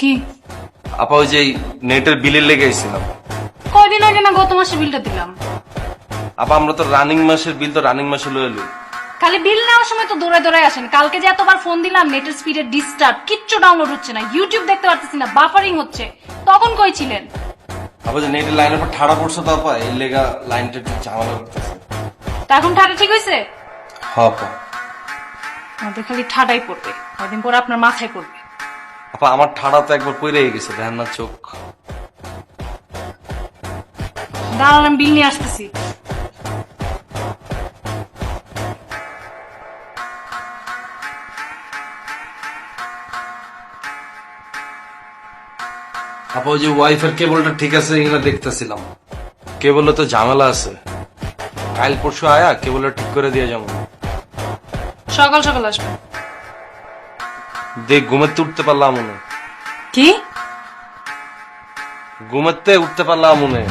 কি আপা ওই যে নেটের বিলের লেগে আইছিলাম। কয়দিন আগে না গত মাসে বিলটা দিলাম। আপা আমরা তো রানিং মাসের বিল তো রানিং মাসে লয়ে লই। খালি বিল নেওয়ার সময় তো দৌড়ায় দৌড়ায় আসেন। কালকে যে এতবার ফোন দিলাম নেটের স্পিডে ডিস্টার্ব, কিচ্ছু ডাউনলোড হচ্ছে না, ইউটিউব দেখতে পারতেছি না, বাফারিং হচ্ছে। তখন কই ছিলেন? আপা যে নেটের লাইনের পর ঠাড়া পড়ছে তো আপা, এই লেগা লাইনটা একটু ঝামেলা করতেছে। তা এখন ঠাটা ঠিক হয়েছে? হ্যাঁ আপা। আমাদের খালি ঠাটাই পড়বে, কয়দিন পর আপনার মাথায় পড়বে। আপা আমার ঠাড়া তো একবার পইরে গেছে, দেখেন না চোখ। দাঁড়ান আমি বিল নিয়ে আসতেছি। আপা ওই যে ওয়াইফাই কেবলটা ঠিক আছে এগুলা দেখতেছিলাম, কেবলে তো ঝামেলা আছে। কাল পরশু আয়া কেবলটা ঠিক করে দিয়ে যাবো। সকাল সকাল আসবে। দেখ ঘুমাতে উঠতে পারলাম মনে, কি? ঘুমাতে উঠতে পারলাম মনে।